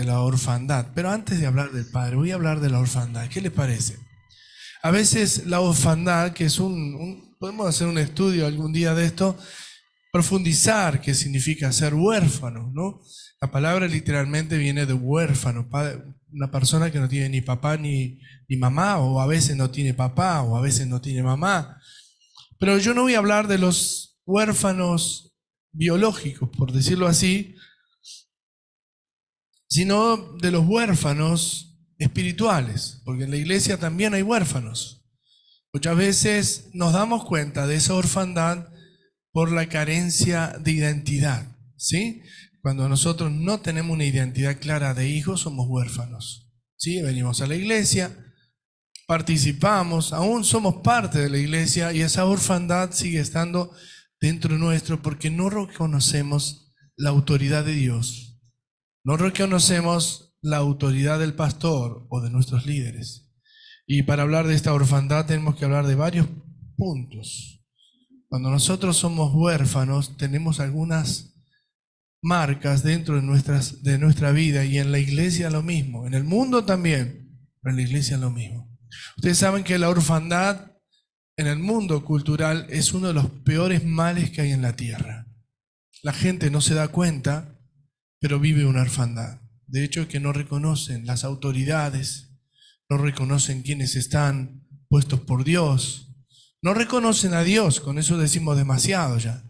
la orfandad. Pero antes de hablar del padre, voy a hablar de la orfandad. ¿Qué les parece? A veces la orfandad, que es podemos hacer un estudio algún día de esto, profundizar qué significa ser huérfano, ¿no? La palabra literalmente viene de huérfano, una persona que no tiene ni papá ni mamá, o a veces no tiene papá, o a veces no tiene mamá. Pero yo no voy a hablar de los huérfanos biológicos, por decirlo así, sino de los huérfanos espirituales, porque en la iglesia también hay huérfanos. Muchas veces nos damos cuenta de esa orfandad por la carencia de identidad, ¿sí? Cuando nosotros no tenemos una identidad clara de hijos, somos huérfanos, ¿sí? Venimos a la iglesia, participamos, aún somos parte de la iglesia y esa orfandad sigue estando dentro nuestro porque no reconocemos la autoridad de Dios, no reconocemos la autoridad del pastor o de nuestros líderes. Y para hablar de esta orfandad tenemos que hablar de varios puntos. Cuando nosotros somos huérfanos, tenemos algunas marcas dentro de nuestra vida, y en la iglesia lo mismo, en el mundo también, pero en la iglesia lo mismo. Ustedes saben que la orfandad en el mundo cultural es uno de los peores males que hay en la tierra. La gente no se da cuenta, pero vive una orfandad. De hecho, que no reconocen las autoridades, no reconocen quiénes están puestos por Dios, no reconocen a Dios, con eso decimos demasiado ya,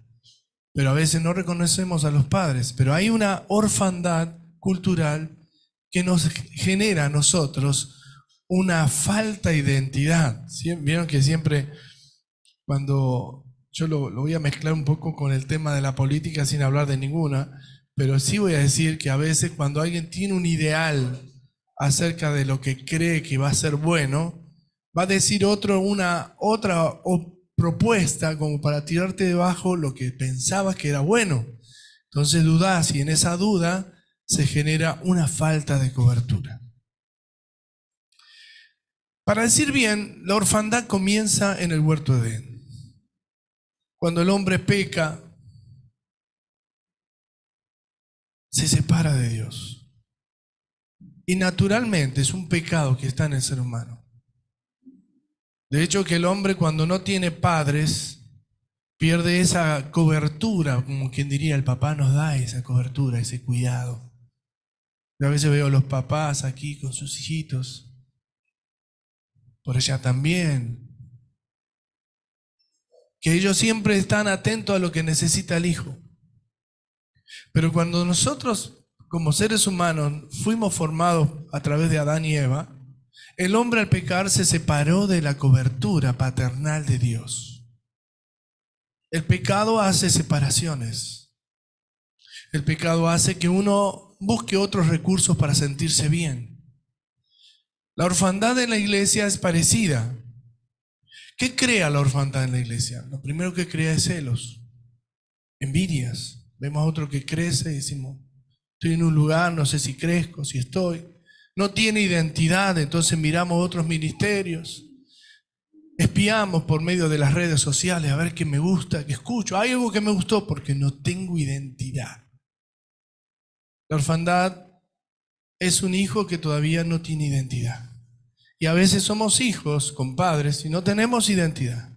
pero a veces no reconocemos a los padres. Pero hay una orfandad cultural que nos genera a nosotros una falta de identidad. ¿Sí? Vieron que siempre, cuando yo lo voy a mezclar un poco con el tema de la política sin hablar de ninguna, pero sí voy a decir que a veces cuando alguien tiene un ideal acerca de lo que cree que va a ser bueno, va a decir otra propuesta como para tirarte debajo lo que pensabas que era bueno. Entonces dudás, y en esa duda se genera una falta de cobertura. Para decir bien, la orfandad comienza en el huerto de Edén. Cuando el hombre peca, se separa de Dios. Y naturalmente es un pecado que está en el ser humano. De hecho, que el hombre, cuando no tiene padres, pierde esa cobertura, como quien diría, el papá nos da esa cobertura, ese cuidado. Yo a veces veo a los papás aquí con sus hijitos, por allá también, que ellos siempre están atentos a lo que necesita el hijo. Pero cuando nosotros, como seres humanos, fuimos formados a través de Adán y Eva, el hombre al pecar se separó de la cobertura paternal de Dios. El pecado hace separaciones. El pecado hace que uno busque otros recursos para sentirse bien. La orfandad en la iglesia es parecida. ¿Qué crea la orfandad en la iglesia? Lo primero que crea es celos, envidias. Vemos a otro que crece y decimos, estoy en un lugar, no sé si crezco, si estoy. No tiene identidad, entonces miramos otros ministerios. Espiamos por medio de las redes sociales a ver qué me gusta, qué escucho. Hay algo que me gustó porque no tengo identidad. La orfandad es un hijo que todavía no tiene identidad. Y a veces somos hijos con padres y no tenemos identidad.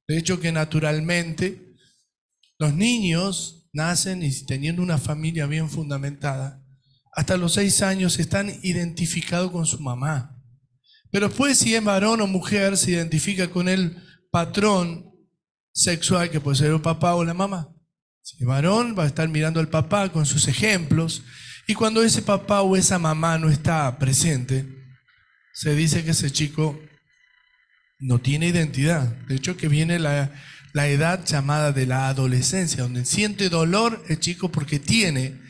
De hecho, que naturalmente los niños nacen y teniendo una familia bien fundamentada, hasta los 6 años están identificados con su mamá. Pero después, si es varón o mujer, se identifica con el patrón sexual que puede ser el papá o la mamá. Si es varón, va a estar mirando al papá con sus ejemplos. Y cuando ese papá o esa mamá no está presente, se dice que ese chico no tiene identidad. De hecho, que viene la edad llamada de la adolescencia, donde siente dolor el chico porque tiene,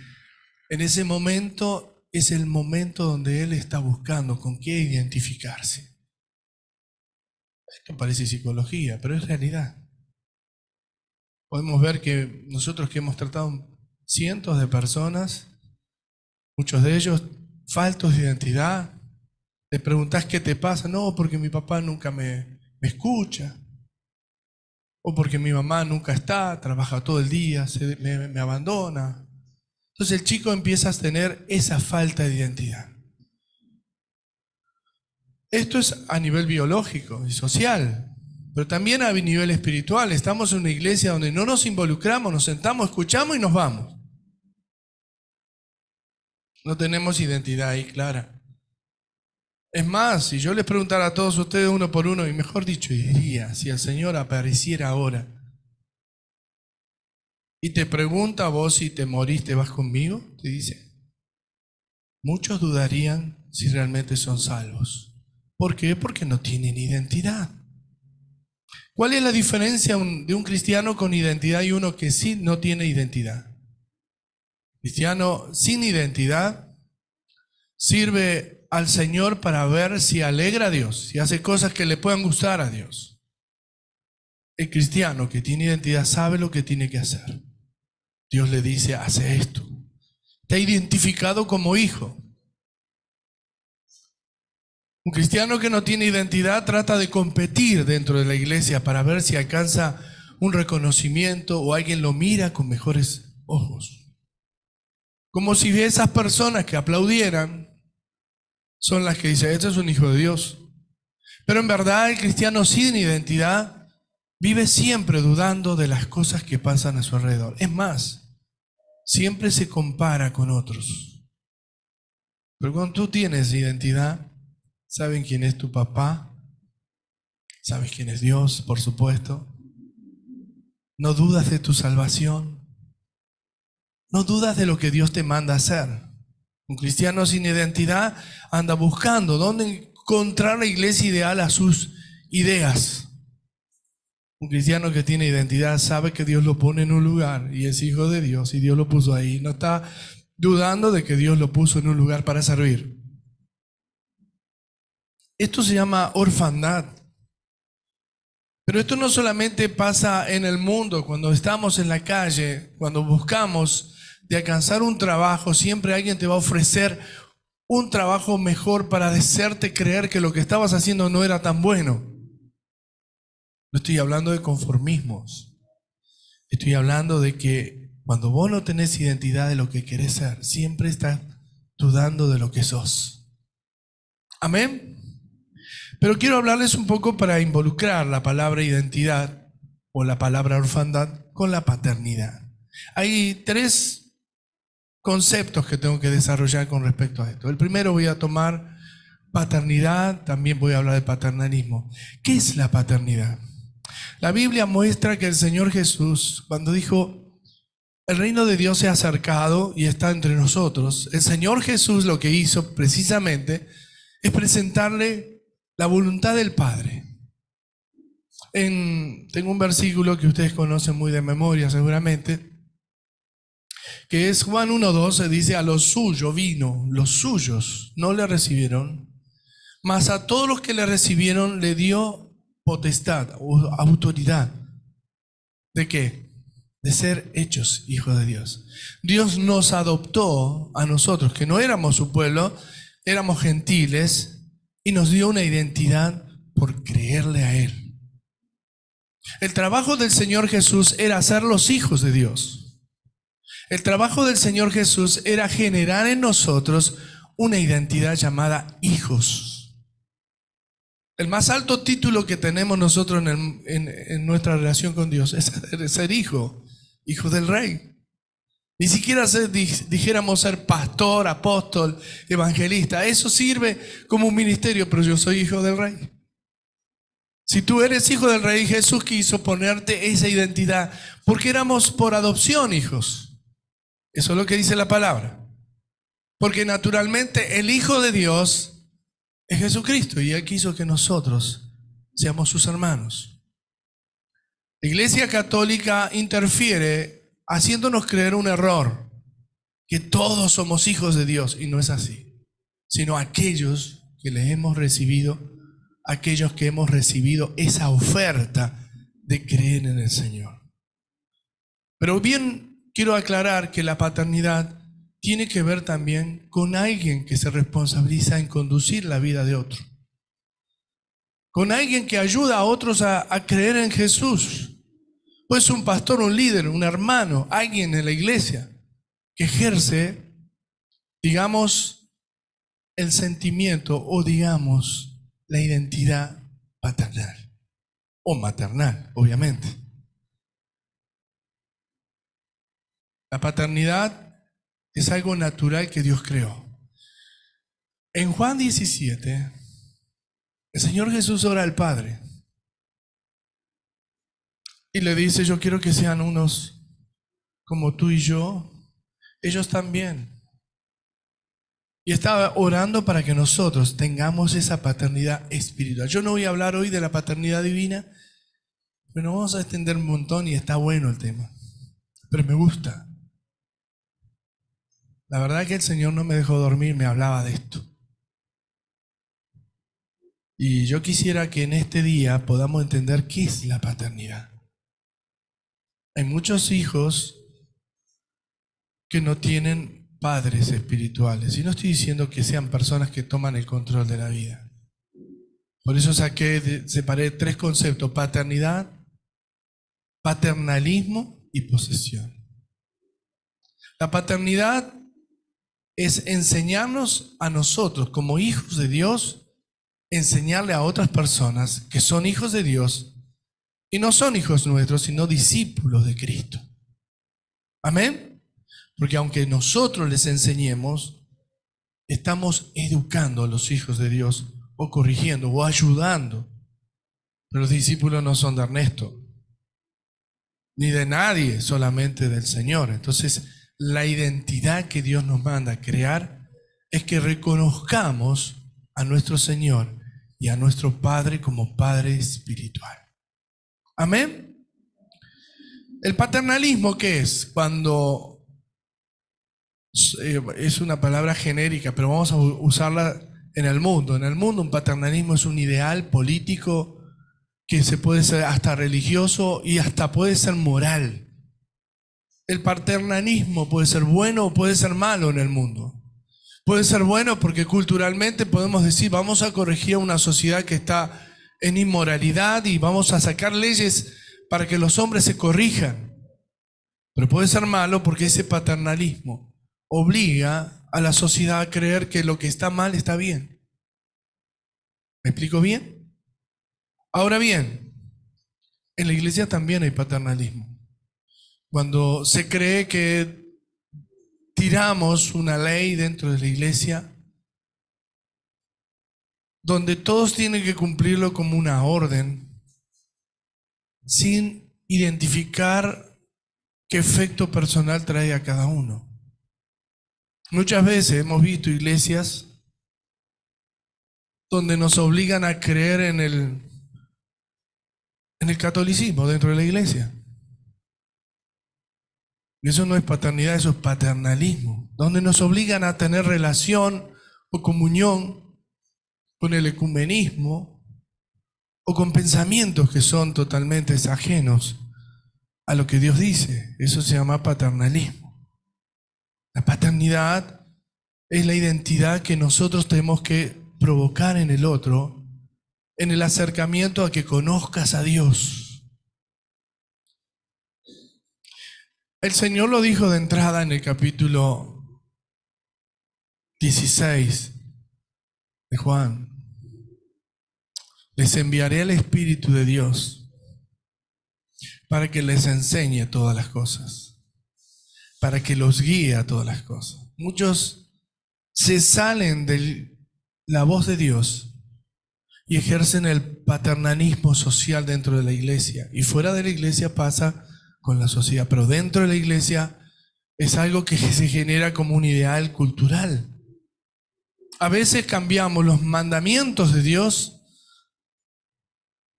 en ese momento, es el momento donde él está buscando con qué identificarse. Esto parece psicología, pero es realidad. Podemos ver que nosotros que hemos tratado cientos de personas, muchos de ellos faltos de identidad, le preguntás qué te pasa, no, porque mi papá nunca me escucha, o porque mi mamá nunca está, trabaja todo el día, me abandona. Entonces el chico empieza a tener esa falta de identidad. Esto es a nivel biológico y social, pero también a nivel espiritual. Estamos en una iglesia donde no nos involucramos, nos sentamos, escuchamos y nos vamos. No tenemos identidad ahí clara. Es más, si yo les preguntara a todos ustedes uno por uno, y mejor dicho, diría, si el Señor apareciera ahora y te pregunta a vos si te moriste, ¿vas conmigo? Te dice. Muchos dudarían si realmente son salvos. ¿Por qué? Porque no tienen identidad. ¿Cuál es la diferencia de un cristiano con identidad y uno que sí no tiene identidad? Cristiano sin identidad sirve al Señor para ver si alegra a Dios, si hace cosas que le puedan gustar a Dios. El cristiano que tiene identidad sabe lo que tiene que hacer. Dios le dice, hace esto. Te ha identificado como hijo. Un cristiano que no tiene identidad trata de competir dentro de la iglesia para ver si alcanza un reconocimiento o alguien lo mira con mejores ojos. Como si esas personas que aplaudieran son las que dicen, este es un hijo de Dios. Pero en verdad el cristiano sin identidad vive siempre dudando de las cosas que pasan a su alrededor. Es más, siempre se compara con otros. Pero cuando tú tienes identidad, saben quién es tu papá, sabes quién es Dios, por supuesto. No dudas de tu salvación. No dudas de lo que Dios te manda hacer. Un cristiano sin identidad anda buscando dónde encontrar la iglesia ideal a sus ideas. Un cristiano que tiene identidad sabe que Dios lo pone en un lugar y es hijo de Dios y Dios lo puso ahí. No está dudando de que Dios lo puso en un lugar para servir. Esto se llama orfandad. Pero esto no solamente pasa en el mundo, cuando estamos en la calle, cuando buscamos de alcanzar un trabajo, siempre alguien te va a ofrecer un trabajo mejor para hacerte creer que lo que estabas haciendo no era tan bueno. No estoy hablando de conformismos. Estoy hablando de que cuando vos no tenés identidad de lo que querés ser, siempre estás dudando de lo que sos. Amén. Pero quiero hablarles un poco para involucrar la palabra identidad o la palabra orfandad con la paternidad. Hay 3 conceptos que tengo que desarrollar con respecto a esto. El primero voy a tomar paternidad, también voy a hablar de paternalismo. ¿Qué es la paternidad? La Biblia muestra que el Señor Jesús, cuando dijo, el reino de Dios se ha acercado y está entre nosotros, el Señor Jesús lo que hizo precisamente es presentarle la voluntad del Padre. Tengo un versículo que ustedes conocen muy de memoria seguramente, que es Juan 1:12, dice, a los suyos vino, los suyos no le recibieron, mas a todos los que le recibieron le dio potestad o autoridad. ¿De qué? De ser hechos hijos de Dios. Dios nos adoptó a nosotros, que no éramos su pueblo, éramos gentiles, y nos dio una identidad por creerle a Él. El trabajo del Señor Jesús era hacerlos hijos de Dios. El trabajo del Señor Jesús era generar en nosotros una identidad llamada hijos. El más alto título que tenemos nosotros en nuestra relación con Dios es ser hijo del Rey. Ni siquiera dijéramos ser pastor, apóstol, evangelista. Eso sirve como un ministerio, pero yo soy hijo del Rey. Si tú eres hijo del Rey, Jesús quiso ponerte esa identidad, porque éramos por adopción hijos. Eso es lo que dice la palabra. Porque naturalmente el Hijo de Dios es Jesucristo y Él quiso que nosotros seamos sus hermanos. La Iglesia Católica interfiere haciéndonos creer un error, que todos somos hijos de Dios, y no es así, sino aquellos que les hemos recibido, aquellos que hemos recibido esa oferta de creer en el Señor. Pero bien, quiero aclarar que la paternidad tiene que ver también con alguien que se responsabiliza en conducir la vida de otro. Con alguien que ayuda a otros a creer en Jesús. Pues un pastor, un líder, un hermano, alguien en la iglesia. que ejerce, digamos, el sentimiento o digamos la identidad paternal o maternal, obviamente. La paternidad es algo natural que Dios creó. En Juan 17, el Señor Jesús ora al Padre y le dice: yo quiero que sean unos como tú y yo, ellos también. Y estaba orando para que nosotros tengamos esa paternidad espiritual. Yo no voy a hablar hoy de la paternidad divina, pero vamos a extender un montón y está bueno el tema. Pero me gusta. La verdad que el Señor no me dejó dormir, me hablaba de esto. Y yo quisiera que en este día podamos entender qué es la paternidad. Hay muchos hijos que no tienen padres espirituales. Y no estoy diciendo que sean personas que toman el control de la vida. Por eso separé 3 conceptos: paternidad, paternalismo y posesión. La paternidad es enseñarnos a nosotros como hijos de Dios, enseñarle a otras personas que son hijos de Dios y no son hijos nuestros, sino discípulos de Cristo. Amén. Porque aunque nosotros les enseñemos, estamos educando a los hijos de Dios, o corrigiendo, o ayudando. Pero los discípulos no son de Ernesto, ni de nadie, solamente del Señor. Entonces, la identidad que Dios nos manda a crear es que reconozcamos a nuestro Señor y a nuestro Padre como Padre espiritual. Amén. El paternalismo, ¿qué es? Cuando es una palabra genérica, pero vamos a usarla en el mundo. En el mundo un paternalismo es un ideal político que se puede ser hasta religioso y hasta puede ser moral. El paternalismo puede ser bueno o puede ser malo en el mundo. Puede ser bueno porque culturalmente podemos decir: vamos a corregir a una sociedad que está en inmoralidad y vamos a sacar leyes para que los hombres se corrijan. Pero puede ser malo porque ese paternalismo obliga a la sociedad a creer que lo que está mal está bien. ¿Me explico bien? Ahora bien, en la iglesia también hay paternalismo. Cuando se cree que tiramos una ley dentro de la iglesia donde todos tienen que cumplirlo como una orden, sin identificar qué efecto personal trae a cada uno. Muchas veces hemos visto iglesias donde nos obligan a creer en el catolicismo dentro de la iglesia. Y eso no es paternidad, eso es paternalismo, donde nos obligan a tener relación o comunión con el ecumenismo o con pensamientos que son totalmente ajenos a lo que Dios dice. Eso se llama paternalismo. La paternidad es la identidad que nosotros tenemos que provocar en el otro, en el acercamiento a que conozcas a Dios. El Señor lo dijo de entrada en el capítulo 16 de Juan: les enviaré el Espíritu de Dios para que les enseñe todas las cosas, para que los guíe a todas las cosas. Muchos se salen de la voz de Dios y ejercen el paternalismo social dentro de la iglesia. Y fuera de la iglesia pasa con la sociedad, pero dentro de la iglesia es algo que se genera como un ideal cultural. A veces cambiamos los mandamientos de Dios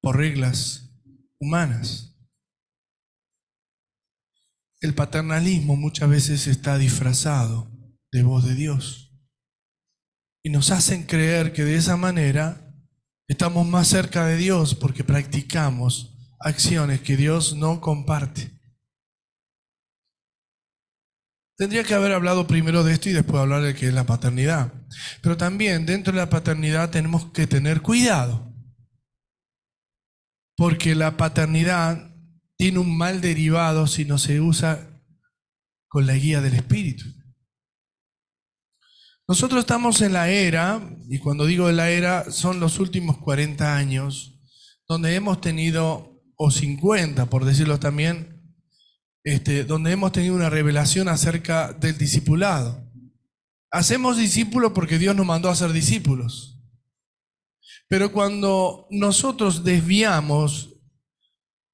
por reglas humanas. El paternalismo muchas veces está disfrazado de voz de Dios y nos hacen creer que de esa manera estamos más cerca de Dios porque practicamos acciones que Dios no comparte. Tendría que haber hablado primero de esto y después hablar de qué es la paternidad. Pero también dentro de la paternidad tenemos que tener cuidado, porque la paternidad tiene un mal derivado si no se usa con la guía del Espíritu. Nosotros estamos en la era, y cuando digo la era, son los últimos 40 años, donde hemos tenido, o 50 por decirlo también, donde hemos tenido una revelación acerca del discipulado. Hacemos discípulos porque Dios nos mandó a ser discípulos. Pero cuando nosotros desviamos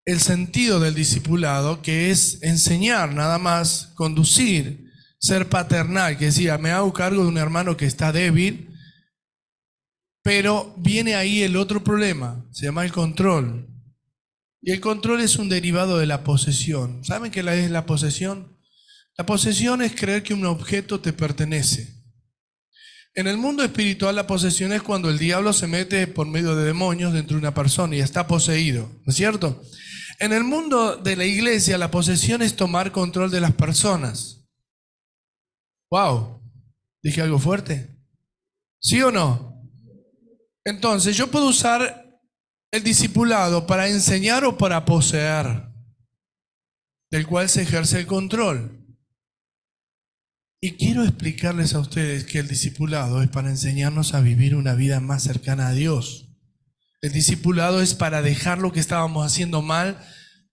el sentido del discipulado, que es enseñar nada más, conducir, ser paternal, que decía, me hago cargo de un hermano que está débil, pero viene ahí el otro problema, se llama el control. Y el control es un derivado de la posesión. ¿Saben qué es la posesión? La posesión es creer que un objeto te pertenece. En el mundo espiritual la posesión es cuando el diablo se mete por medio de demonios dentro de una persona y está poseído, ¿no es cierto? En el mundo de la iglesia la posesión es tomar control de las personas. ¡Wow! ¿Dije algo fuerte? ¿Sí o no? Entonces yo puedo usar el discipulado para enseñar o para poseer, del cual se ejerce el control. Y quiero explicarles a ustedes que el discipulado es para enseñarnos a vivir una vida más cercana a Dios. El discipulado es para dejar lo que estábamos haciendo mal,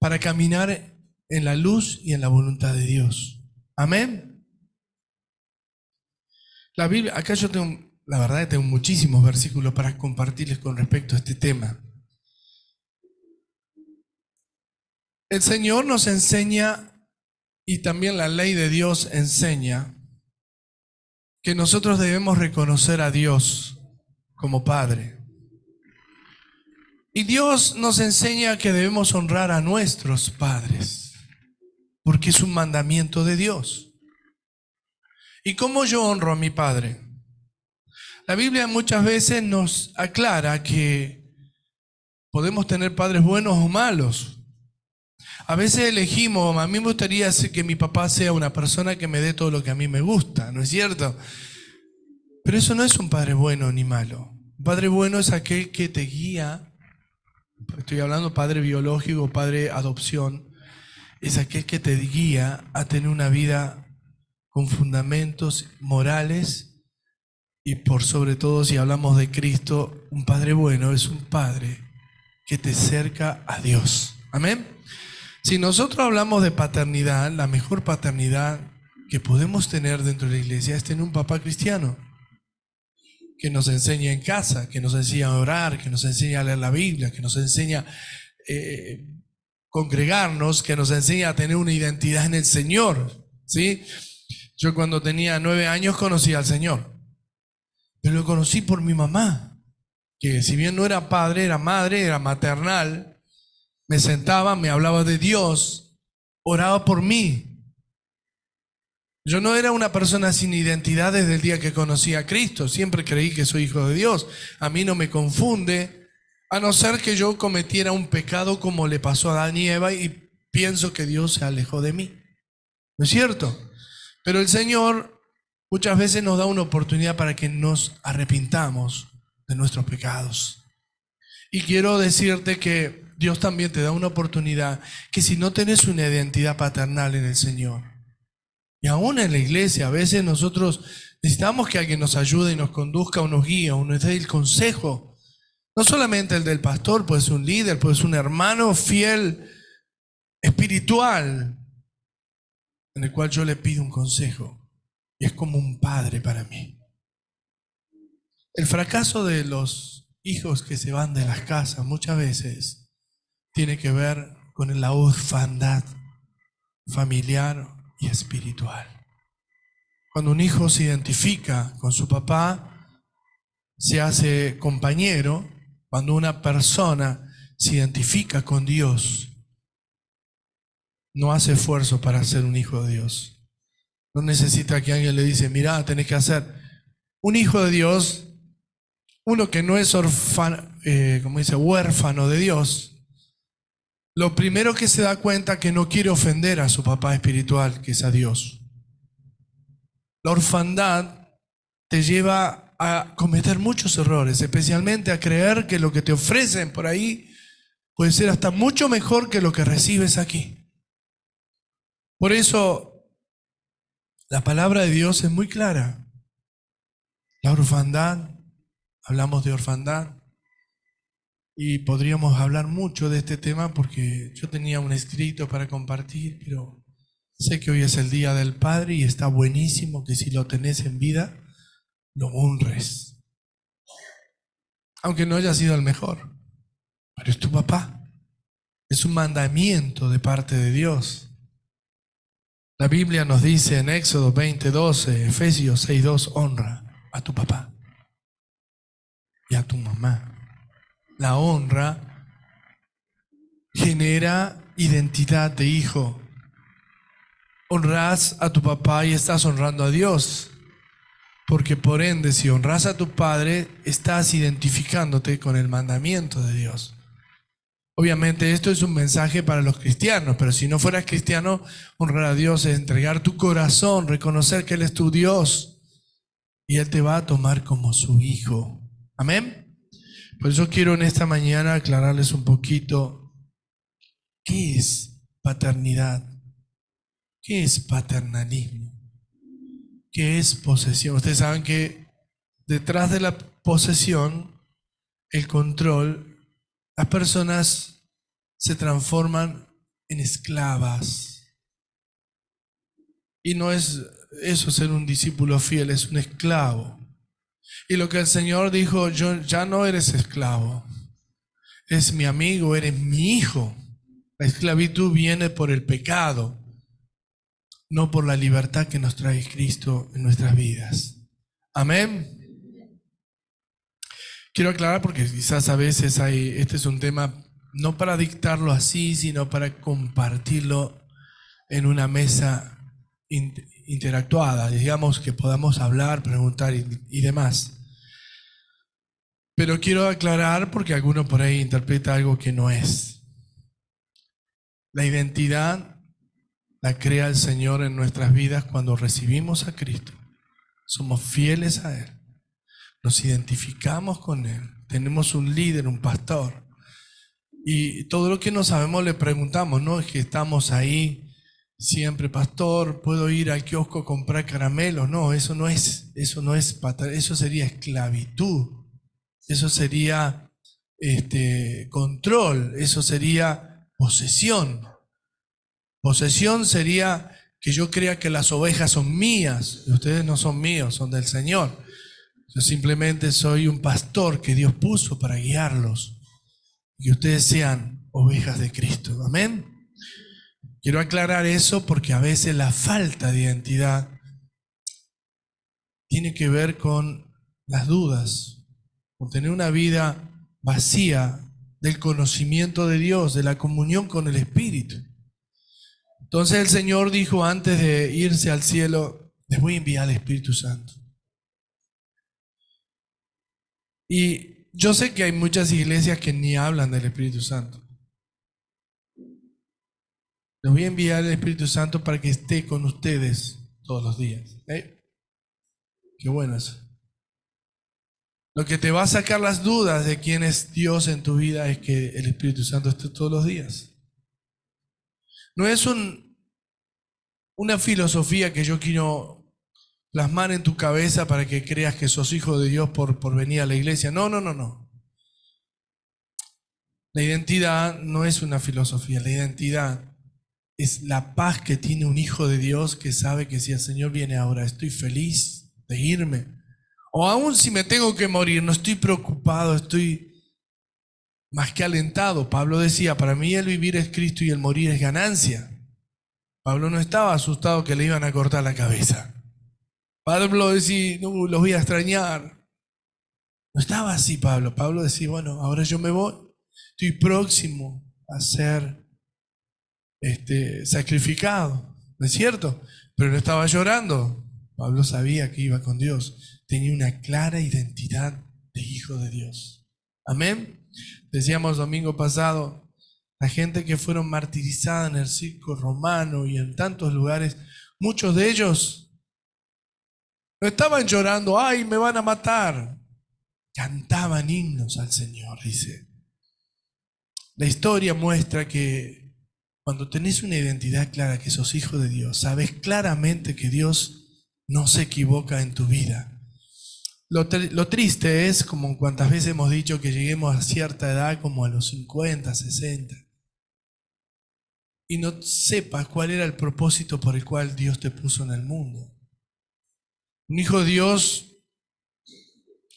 para caminar en la luz y en la voluntad de Dios. Amén. La Biblia, acá yo tengo, la verdad, tengo muchísimos versículos para compartirles con respecto a este tema. El Señor nos enseña, y también la ley de Dios enseña, que nosotros debemos reconocer a Dios como Padre. Y Dios nos enseña que debemos honrar a nuestros padres, porque es un mandamiento de Dios. ¿Y cómo yo honro a mi padre? La Biblia muchas veces nos aclara que podemos tener padres buenos o malos. A veces elegimos, a mí me gustaría que mi papá sea una persona que me dé todo lo que a mí me gusta, ¿no es cierto? Pero eso no es un padre bueno ni malo. Un padre bueno es aquel que te guía, estoy hablando padre biológico, padre adopción, es aquel que te guía a tener una vida con fundamentos morales y por sobre todo, si hablamos de Cristo, un padre bueno es un padre que te acerca a Dios. Amén. Si nosotros hablamos de paternidad, la mejor paternidad que podemos tener dentro de la iglesia es tener un papá cristiano que nos enseña en casa, que nos enseña a orar, que nos enseña a leer la Biblia, que nos enseña congregarnos, que nos enseña a tener una identidad en el Señor, ¿sí? Yo cuando tenía 9 años conocí al Señor, pero lo conocí por mi mamá, que si bien no era padre, era madre, era maternal. Me sentaba, me hablaba de Dios, oraba por mí. Yo no era una persona sin identidad desde el día que conocí a Cristo. Siempre creí que soy hijo de Dios. A mí no me confunde, a no ser que yo cometiera un pecado como le pasó a Adán y Eva y pienso que Dios se alejó de mí. ¿No es cierto? Pero el Señor muchas veces nos da una oportunidad para que nos arrepintamos de nuestros pecados. Y quiero decirte que Dios también te da una oportunidad que si no tenés una identidad paternal en el Señor, y aún en la iglesia, a veces nosotros necesitamos que alguien nos ayude y nos conduzca o nos guíe o nos dé el consejo. No solamente el del pastor, puede ser un líder, puede ser un hermano fiel, espiritual, en el cual yo le pido un consejo. Y es como un padre para mí. El fracaso de los hijos que se van de las casas muchas veces tiene que ver con la orfandad familiar y espiritual. Cuando un hijo se identifica con su papá, se hace compañero. Cuando una persona se identifica con Dios, no hace esfuerzo para ser un hijo de Dios. No necesita que alguien le dice, mirá, tenés que hacer. Un hijo de Dios, uno que no es huérfano de Dios, lo primero que se da cuenta que no quiere ofender a su papá espiritual, que es a Dios. La orfandad te lleva a cometer muchos errores, especialmente a creer que lo que te ofrecen por ahí puede ser hasta mucho mejor que lo que recibes aquí. Por eso La palabra de Dios es muy clara. La orfandad, hablamos de orfandad y podríamos hablar mucho de este tema porque yo tenía un escrito para compartir, pero sé que hoy es el Día del Padre y está buenísimo que si lo tenés en vida, lo honres. Aunque no haya sido el mejor, pero es tu papá. Es un mandamiento de parte de Dios. La Biblia nos dice en Éxodo 20:12, Efesios 6:2, honra a tu papá y a tu mamá. La honra genera identidad de hijo. Honras a tu papá y estás honrando a Dios. Porque por ende, si honras a tu padre, estás identificándote con el mandamiento de Dios. Obviamente esto es un mensaje para los cristianos, pero si no fueras cristiano, honrar a Dios es entregar tu corazón, reconocer que Él es tu Dios y Él te va a tomar como su hijo. Amén. Por eso quiero en esta mañana aclararles un poquito qué es paternidad, qué es paternalismo, qué es posesión. Ustedes saben que detrás de la posesión, el control, las personas se transforman en esclavas. Y no es eso ser un discípulo fiel, es un esclavo. Y lo que el Señor dijo, yo ya no eres esclavo, es mi amigo, eres mi hijo. La esclavitud viene por el pecado, no por la libertad que nos trae Cristo en nuestras vidas. Amén. Quiero aclarar porque quizás a veces este es un tema no para dictarlo así, sino para compartirlo en una mesa interactuada, digamos que podamos hablar, preguntar y demás. Pero quiero aclarar porque alguno por ahí interpreta algo que no es. La identidad la crea el Señor en nuestras vidas cuando recibimos a Cristo. Somos fieles a Él. Nos identificamos con Él. Tenemos un líder, un pastor. Y todo lo que no sabemos le preguntamos, no es que estamos ahí siempre, pastor, ¿puedo ir al kiosco a comprar caramelos? No, eso no es eso sería esclavitud. Eso sería control, eso sería posesión. Posesión sería que yo crea que las ovejas son mías, y ustedes no son míos, son del Señor. Yo simplemente soy un pastor que Dios puso para guiarlos, y que ustedes sean ovejas de Cristo. Amén. Quiero aclarar eso porque a veces la falta de identidad tiene que ver con las dudas, con tener una vida vacía del conocimiento de Dios, de la comunión con el Espíritu. Entonces el Señor dijo antes de irse al cielo, les voy a enviar al Espíritu Santo. Y yo sé que hay muchas iglesias que ni hablan del Espíritu Santo. Les voy a enviar el Espíritu Santo para que esté con ustedes todos los días. Qué bueno eso. Lo que te va a sacar las dudas de quién es Dios en tu vida es que el Espíritu Santo esté todos los días. No es una filosofía que yo quiero plasmar en tu cabeza para que creas que sos hijo de Dios por venir a la iglesia. No. La identidad no es una filosofía, la identidad es la paz que tiene un hijo de Dios que sabe que si el Señor viene ahora, estoy feliz de irme. O aún si me tengo que morir, no estoy preocupado, estoy más que alentado. Pablo decía, para mí el vivir es Cristo y el morir es ganancia. Pablo no estaba asustado que le iban a cortar la cabeza. Pablo decía, no, los voy a extrañar. No estaba así Pablo. Pablo decía, bueno, ahora yo me voy. Estoy próximo a ser sacrificado. ¿No es cierto? Pero no estaba llorando. Pablo sabía que iba con Dios. Tenía una clara identidad de hijo de Dios. Amén. Decíamos domingo pasado, la gente que fueron martirizadas en el circo romano y en tantos lugares, muchos de ellos no estaban llorando, ¡ay, me van a matar! Cantaban himnos al Señor, dice. La historia muestra que Cuando tenés una identidad clara que sos hijo de Dios, sabes claramente que Dios no se equivoca en tu vida. Lo triste es, como cuantas veces hemos dicho, que lleguemos a cierta edad, como a los 50, 60, y no sepas cuál era el propósito por el cual Dios te puso en el mundo. Un hijo de Dios,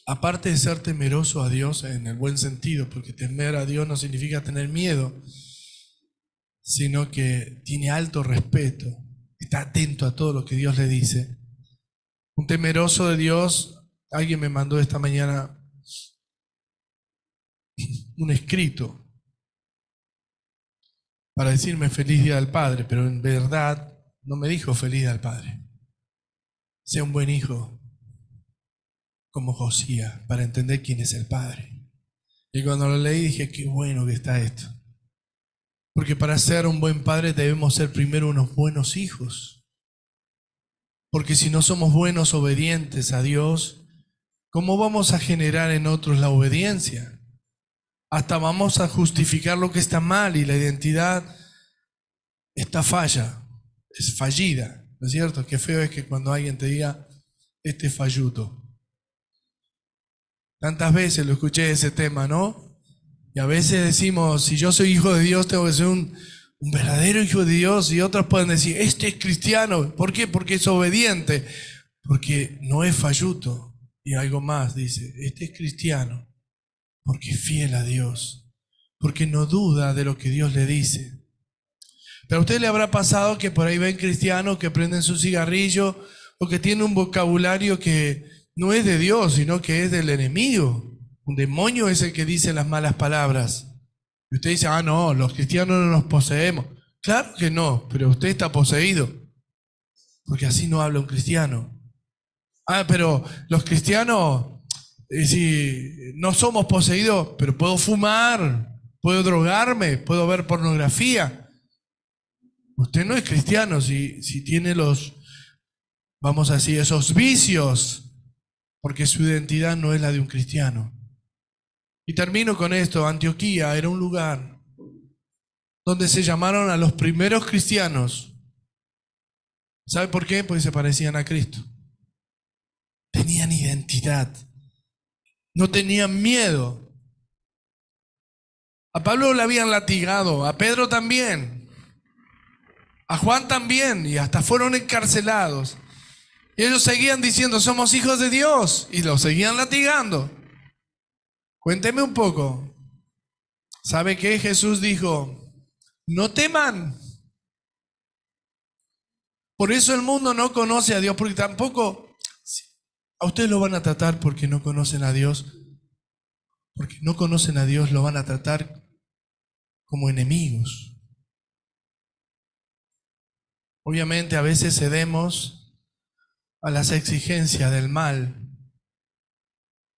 aparte de ser temeroso a Dios en el buen sentido, porque temer a Dios no significa tener miedo, sino que tiene alto respeto, está atento a todo lo que Dios le dice. Un temeroso de Dios, alguien me mandó esta mañana un escrito para decirme feliz día del Padre, pero en verdad no me dijo feliz día del Padre. Sea un buen hijo como Josías para entender quién es el Padre. Y cuando lo leí dije, qué bueno que está esto. Porque para ser un buen padre debemos ser primero unos buenos hijos. Porque si no somos buenos obedientes a Dios, ¿cómo vamos a generar en otros la obediencia? Hasta vamos a justificar lo que está mal y la identidad está falla, es fallida, ¿no es cierto? Qué feo es que cuando alguien te diga, este es falluto. Tantas veces lo escuché ese tema, ¿no? Y a veces decimos, si yo soy hijo de Dios, tengo que ser un verdadero hijo de Dios. Y otros pueden decir, este es cristiano. ¿Por qué? Porque es obediente. Porque no es falluto. Y algo más, dice, este es cristiano. Porque es fiel a Dios. Porque no duda de lo que Dios le dice. Pero a usted le habrá pasado que por ahí ven cristianos que prenden su cigarrillo o que tienen un vocabulario que no es de Dios, sino que es del enemigo. Un demonio es el que dice las malas palabras. Y usted dice, ah, no, los cristianos no nos poseemos. Claro que no, pero usted está poseído. Porque así no habla un cristiano. Ah, pero los cristianos, si no somos poseídos, pero puedo fumar, puedo drogarme, puedo ver pornografía. Usted no es cristiano si tiene vamos a decir, esos vicios, porque su identidad no es la de un cristiano. Y termino con esto. Antioquía era un lugar donde se llamaron a los primeros cristianos. ¿Sabe por qué? Porque se parecían a Cristo. Tenían identidad. No tenían miedo. A Pablo le habían latigado, a Pedro también, a Juan también, y hasta fueron encarcelados. Y ellos seguían diciendo, somos hijos de Dios, y los seguían latigando. Cuénteme un poco. ¿Sabe qué? Jesús dijo, no teman. Por eso el mundo no conoce a Dios, porque tampoco a ustedes lo van a tratar porque no conocen a Dios. Porque no conocen a Dios, lo van a tratar como enemigos. Obviamente a veces cedemos a las exigencias del mal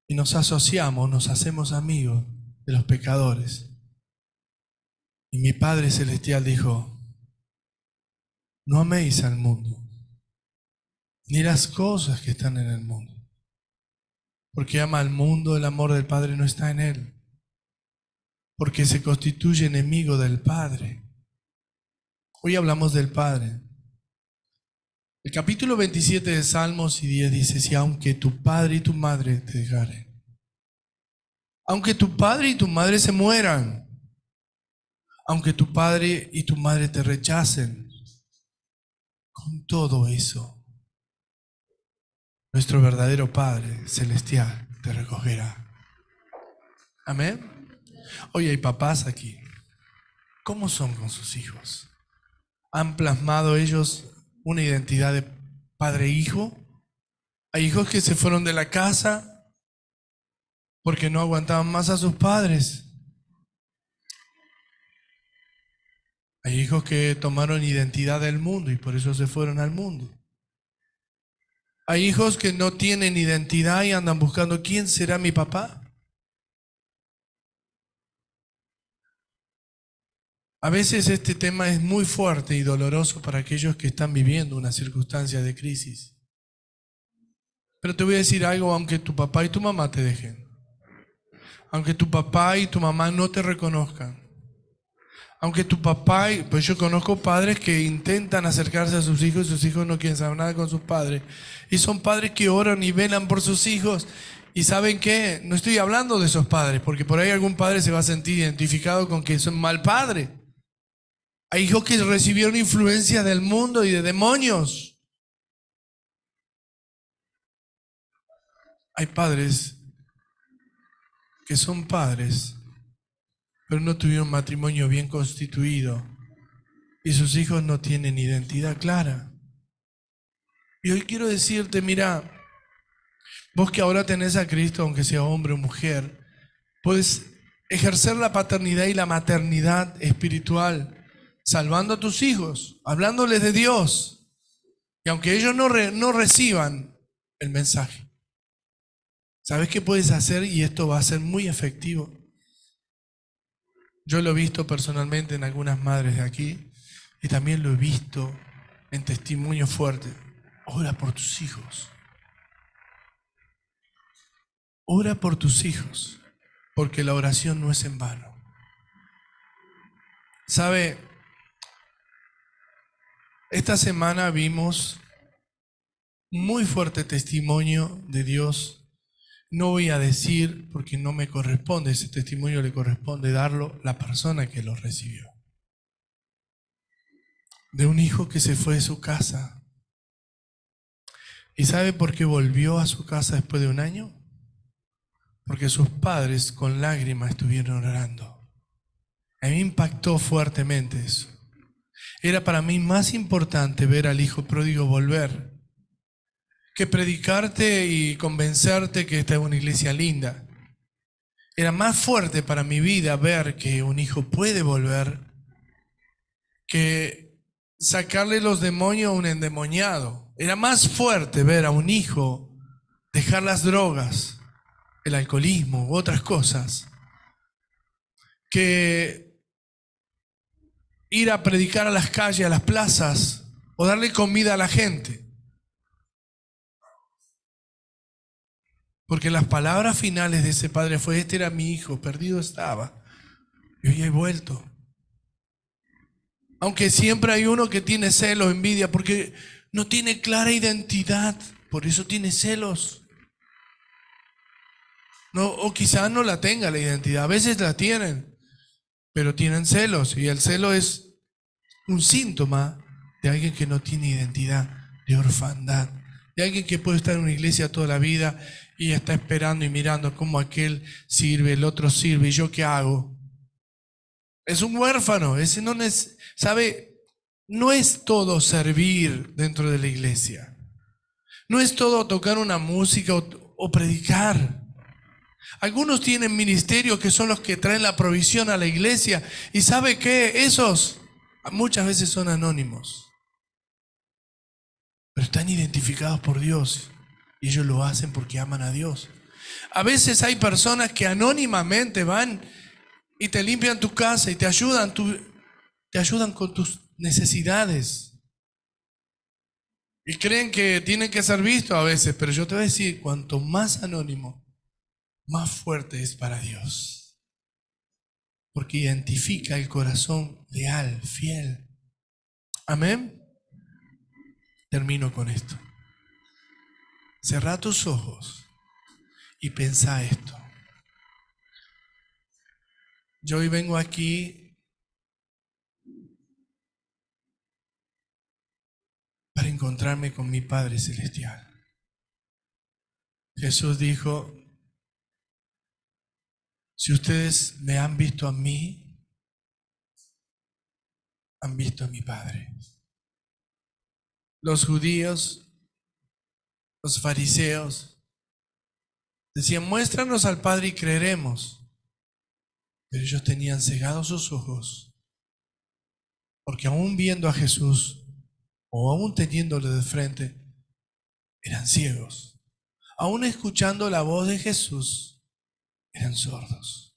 y nos asociamos, nos hacemos amigos de los pecadores. Y mi Padre Celestial dijo, no améis al mundo, ni las cosas que están en el mundo. Porque ama al mundo, el amor del Padre no está en él. Porque se constituye enemigo del Padre. Hoy hablamos del Padre. El capítulo 27 de Salmos y 10 dice, si aunque tu padre y tu madre te dejaren, aunque tu padre y tu madre se mueran, aunque tu padre y tu madre te rechacen, con todo eso, nuestro verdadero Padre Celestial te recogerá. Amén. Hoy hay papás aquí. ¿Cómo son con sus hijos? ¿Han plasmado ellos una identidad de padre e hijo? Hay hijos que se fueron de la casa porque no aguantaban más a sus padres. Hay hijos que tomaron identidad del mundo y por eso se fueron al mundo. Hay hijos que no tienen identidad y andan buscando quién será mi papá. A veces este tema es muy fuerte y doloroso para aquellos que están viviendo una circunstancia de crisis. Pero te voy a decir algo, aunque tu papá y tu mamá te dejen, aunque tu papá y tu mamá no te reconozcan, Aunque tu papá, pues yo conozco padres que intentan acercarse a sus hijos y sus hijos no quieren saber nada con sus padres. Y son padres que oran y velan por sus hijos. Y ¿saben qué? No estoy hablando de esos padres, porque por ahí algún padre se va a sentir identificado con que es un mal padre. Hay hijos que recibieron influencia del mundo y de demonios. Hay padres que son padres, pero no tuvieron matrimonio bien constituido y sus hijos no tienen identidad clara. Y hoy quiero decirte, mira, vos que ahora tenés a Cristo, aunque sea hombre o mujer, puedes ejercer la paternidad y la maternidad espiritual, salvando a tus hijos, hablándoles de Dios, y aunque ellos no reciban el mensaje. ¿Sabes qué puedes hacer? Y esto va a ser muy efectivo. Yo lo he visto personalmente en algunas madres de aquí y también lo he visto en testimonio fuerte. Ora por tus hijos. Ora por tus hijos, porque la oración no es en vano. ¿Sabe? Esta semana vimos muy fuerte testimonio de Dios. No voy a decir porque no me corresponde, ese testimonio le corresponde darlo a la persona que lo recibió. De un hijo que se fue de su casa. ¿Y sabe por qué volvió a su casa después de un año? Porque sus padres con lágrimas estuvieron orando. A mí me impactó fuertemente eso. Era para mí más importante ver al hijo pródigo volver que predicarte y convencerte que esta es una iglesia linda. Era más fuerte para mi vida ver que un hijo puede volver que sacarle los demonios a un endemoniado. Era más fuerte ver a un hijo dejar las drogas, el alcoholismo u otras cosas, que ir a predicar a las calles, a las plazas, o darle comida a la gente. Porque las palabras finales de ese padre fue: este era mi hijo, perdido estaba, y hoy he vuelto. Aunque siempre hay uno que tiene celos, envidia, porque no tiene clara identidad, por eso tiene celos. No, o quizás no la tenga la identidad, a veces la tienen, pero tienen celos, y el celo es un síntoma de alguien que no tiene identidad, de orfandad, de alguien que puede estar en una iglesia toda la vida y está esperando y mirando cómo aquel sirve, el otro sirve, ¿y yo qué hago? Es un huérfano, ese no ¿sabe? No es todo servir dentro de la iglesia, no es todo tocar una música o predicar. Algunos tienen ministerios que son los que traen la provisión a la iglesia, y ¿sabe qué? Esos muchas veces son anónimos, pero están identificados por Dios y ellos lo hacen porque aman a Dios. A veces hay personas que anónimamente van y te limpian tu casa y te ayudan con tus necesidades. Y creen que tienen que ser vistos a veces, pero yo te voy a decir, cuanto más anónimo, más fuerte es para Dios. Porque identifica el corazón leal, fiel. Amén. Termino con esto. Cerrá tus ojos y pensá esto. Yo hoy vengo aquí para encontrarme con mi Padre Celestial. Jesús dijo: si ustedes me han visto a mí, han visto a mi Padre. Los judíos, los fariseos, decían: muéstranos al Padre y creeremos. Pero ellos tenían cegados sus ojos, porque aún viendo a Jesús, o aún teniéndole de frente, eran ciegos. Aún escuchando la voz de Jesús, eran sordos.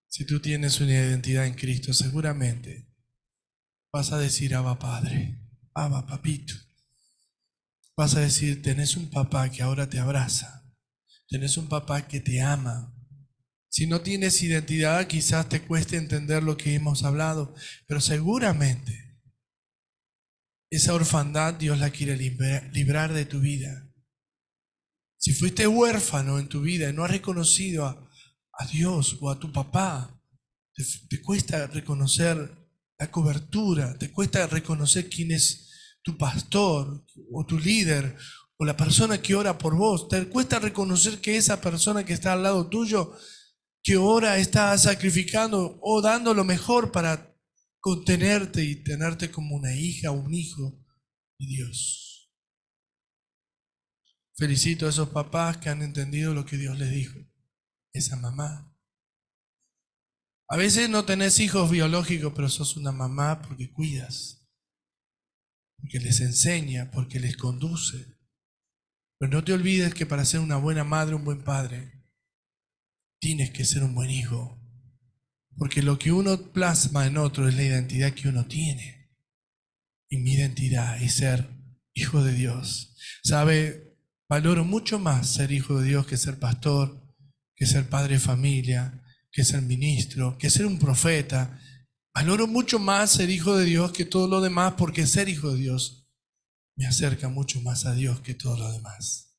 Si tú tienes una identidad en Cristo, seguramente vas a decir: Abba Padre, Abba Papito. Vas a decir: tenés un papá que ahora te abraza, tenés un papá que te ama, Si no tienes identidad, quizás te cueste entender lo que hemos hablado, pero seguramente esa orfandad Dios la quiere librar de tu vida. Si fuiste huérfano en tu vida y no has reconocido a Dios o a tu papá, te cuesta reconocer la cobertura, te cuesta reconocer quién es tu pastor o tu líder o la persona que ora por vos, te cuesta reconocer que esa persona que está al lado tuyo, que ora, está sacrificando o dando lo mejor para contenerte y tenerte como una hija o un hijo de Dios. Felicito a esos papás que han entendido lo que Dios les dijo, esa mamá. A veces no tenés hijos biológicos, pero sos una mamá porque cuidas, porque les enseña, porque les conduce. Pero no te olvides que para ser una buena madre, un buen padre, tienes que ser un buen hijo. Porque lo que uno plasma en otro es la identidad que uno tiene. Y mi identidad es ser hijo de Dios. ¿Sabe? Valoro mucho más ser hijo de Dios que ser pastor, que ser padre de familia, que ser ministro, que ser un profeta. Valoro mucho más ser hijo de Dios que todo lo demás, porque ser hijo de Dios me acerca mucho más a Dios que todo lo demás.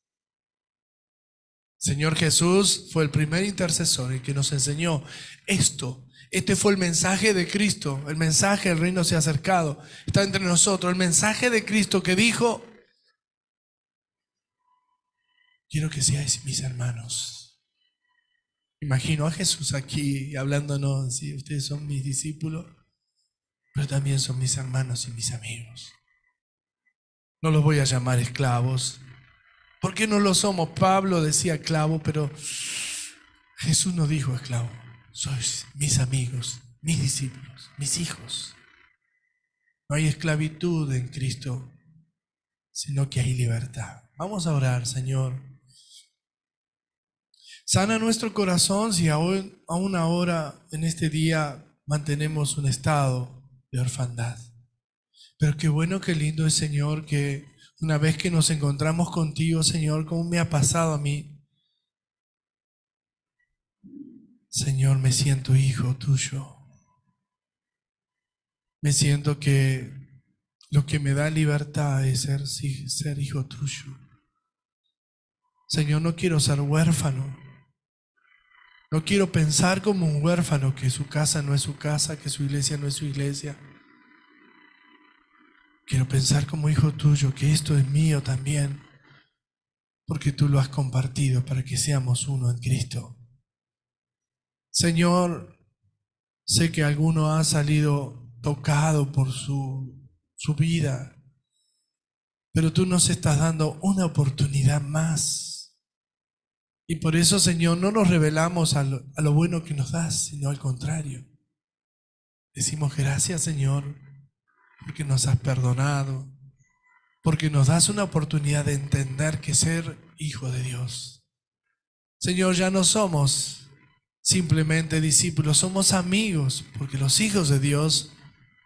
Señor Jesús fue el primer intercesor y que nos enseñó esto. Este fue el mensaje de Cristo, el mensaje del reino se ha acercado, está entre nosotros, el mensaje de Cristo que dijo: quiero que seáis mis hermanos. Imagino a Jesús aquí hablándonos, ¿sí? Ustedes son mis discípulos, pero también son mis hermanos y mis amigos. No los voy a llamar esclavos, porque no lo somos. Pablo decía esclavo, pero Jesús no dijo esclavo. Sois mis amigos, mis discípulos, mis hijos. No hay esclavitud en Cristo, sino que hay libertad. Vamos a orar, Señor. Sana nuestro corazón si aún ahora, en este día, mantenemos un estado de orfandad. Pero qué bueno, qué lindo es, Señor, que una vez que nos encontramos contigo, Señor, como me ha pasado a mí, Señor, me siento hijo tuyo. Me siento que lo que me da libertad es ser hijo tuyo. Señor, no quiero ser huérfano. No quiero pensar como un huérfano, que su casa no es su casa, que su iglesia no es su iglesia. Quiero pensar como hijo tuyo, que esto es mío también, porque tú lo has compartido para que seamos uno en Cristo. Señor, sé que alguno ha salido tocado por su vida, pero tú nos estás dando una oportunidad más. Y por eso, Señor, no nos rebelamos a lo bueno que nos das, sino al contrario. Decimos gracias, Señor, porque nos has perdonado, porque nos das una oportunidad de entender que ser hijo de Dios. Señor, ya no somos simplemente discípulos, somos amigos, porque los hijos de Dios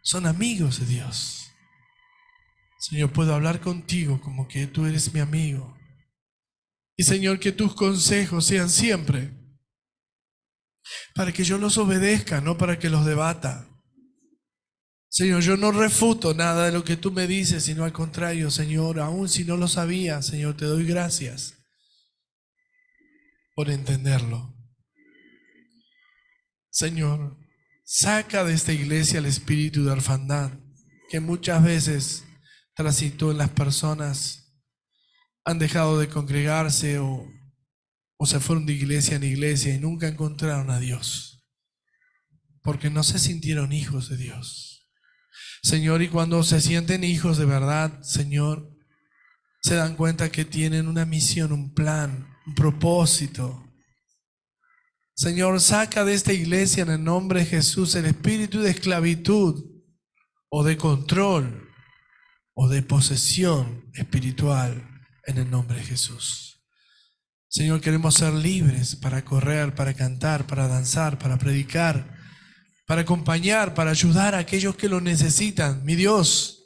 son amigos de Dios. Señor, puedo hablar contigo como que tú eres mi amigo. Y Señor, que tus consejos sean siempre para que yo los obedezca, no para que los debata. Señor, yo no refuto nada de lo que tú me dices, sino al contrario, Señor, aun si no lo sabía, Señor, te doy gracias por entenderlo. Señor, saca de esta iglesia el espíritu de orfandad que muchas veces transitó en las personas. Han dejado de congregarse o se fueron de iglesia en iglesia y nunca encontraron a Dios, porque no se sintieron hijos de Dios. Señor, y cuando se sienten hijos de verdad, Señor, se dan cuenta que tienen una misión, un plan, un propósito. Señor, saca de esta iglesia en el nombre de Jesús el espíritu de esclavitud o de control o de posesión espiritual en el nombre de Jesús. Señor, queremos ser libres para correr, para cantar, para danzar, para predicar, para acompañar, para ayudar a aquellos que lo necesitan. Mi Dios,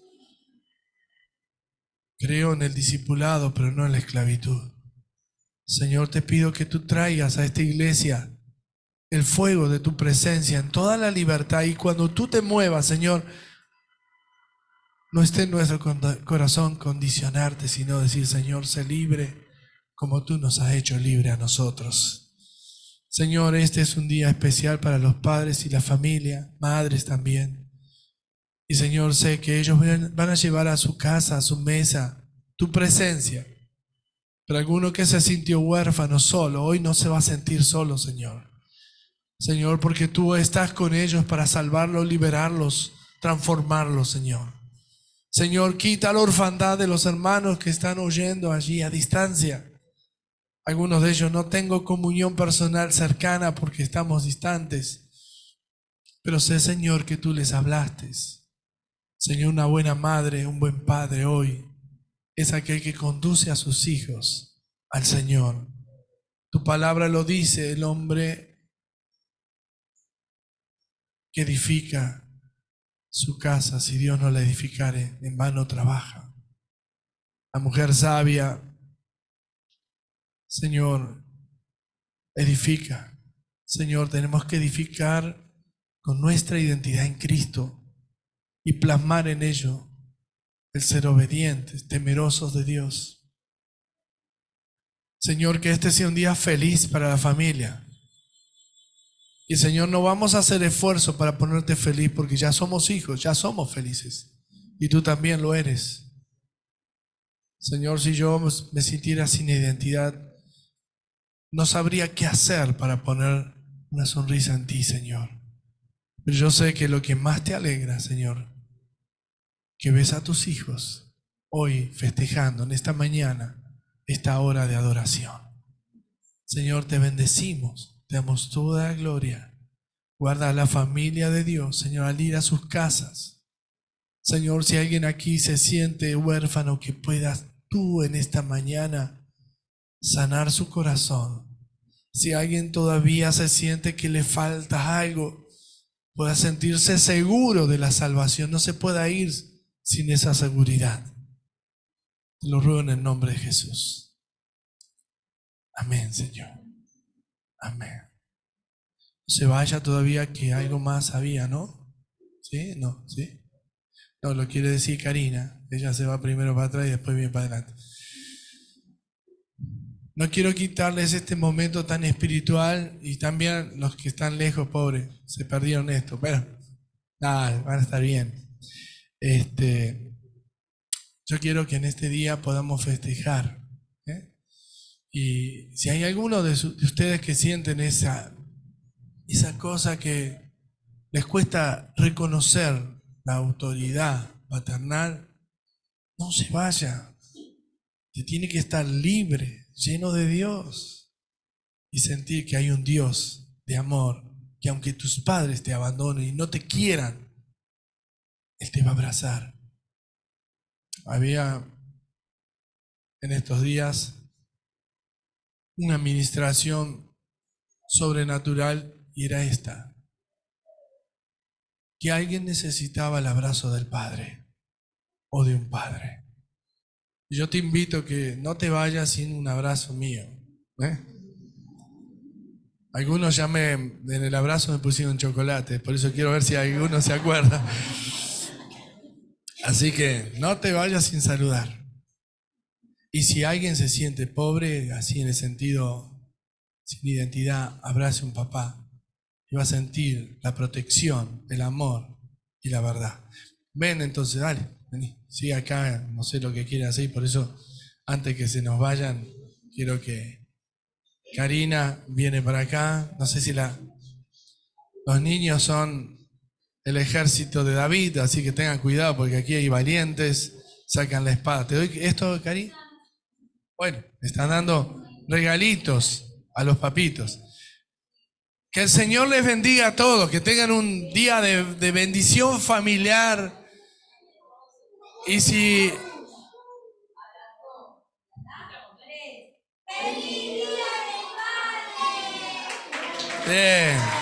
creo en el discipulado, pero no en la esclavitud. Señor, te pido que tú traigas a esta iglesia el fuego de tu presencia en toda la libertad. Y cuando tú te muevas, Señor, no esté en nuestro corazón condicionarte, sino decir, Señor, sé libre como tú nos has hecho libre a nosotros. Señor, este es un día especial para los padres y la familia, madres también. Y Señor, sé que ellos van a llevar a su casa, a su mesa, tu presencia. Pero alguno que se sintió huérfano, solo, hoy no se va a sentir solo, Señor. Señor, porque tú estás con ellos para salvarlos, liberarlos, transformarlos, Señor. Señor, quita la orfandad de los hermanos que están oyendo allí a distancia. Algunos de ellos no tengo comunión personal cercana porque estamos distantes. Pero sé, Señor, que tú les hablaste. Señor, una buena madre, un buen padre hoy es aquel que conduce a sus hijos al Señor. Tu palabra lo dice, el hombre que edifica su casa, si Dios no la edificare, en vano trabaja. La mujer sabia, Señor, edifica. Señor, tenemos que edificar con nuestra identidad en Cristo y plasmar en ello el ser obedientes, temerosos de Dios. Señor, que este sea un día feliz para la familia. Y Señor, no vamos a hacer esfuerzo para ponerte feliz porque ya somos hijos, ya somos felices. Y tú también lo eres. Señor, si yo me sintiera sin identidad, no sabría qué hacer para poner una sonrisa en ti, Señor. Pero yo sé que lo que más te alegra, Señor, que ves a tus hijos hoy festejando en esta mañana, esta hora de adoración. Señor, te bendecimos, te damos toda la gloria. Guarda a la familia de Dios, Señor, al ir a sus casas. Señor, si alguien aquí se siente huérfano, que puedas tú en esta mañana sanar su corazón. Si alguien todavía se siente que le falta algo, pueda sentirse seguro de la salvación. No se pueda ir sin esa seguridad. Te lo ruego en el nombre de Jesús. Amén, Señor. Amén. No se vaya todavía, que algo más había, ¿no? ¿Sí? No, ¿sí? No, lo quiere decir Karina. Ella se va primero para atrás y después viene para adelante. No quiero quitarles este momento tan espiritual, y también los que están lejos, pobres, se perdieron esto, pero nada, van a estar bien. Yo quiero que en este día podamos festejar. Y si hay alguno de ustedes que sienten esa cosa que les cuesta reconocer la autoridad paternal, no se vaya. Te tiene que estar libre, lleno de Dios, y sentir que hay un Dios de amor, que aunque tus padres te abandonen y no te quieran, Él te va a abrazar. Había en estos días una administración sobrenatural, y era esta: que alguien necesitaba el abrazo del Padre o de un Padre. Y yo te invito que no te vayas sin un abrazo mío. Algunos ya en el abrazo me pusieron chocolate, por eso quiero ver si alguno se acuerda. Así que no te vayas sin saludar. Y si alguien se siente pobre, así en el sentido sin identidad, abrace a un papá y va a sentir la protección, el amor y la verdad. Ven entonces, dale, vení. Sí, acá no sé lo que quiere hacer, por eso antes que se nos vayan, quiero que Karina viene para acá. No sé si los niños son el ejército de David, así que tengan cuidado porque aquí hay valientes, sacan la espada. ¿Te doy esto, Karina? Bueno, están dando regalitos a los papitos. Que el Señor les bendiga a todos, que tengan un día de bendición familiar. Y si... ¡Feliz Día del Padre! Bien.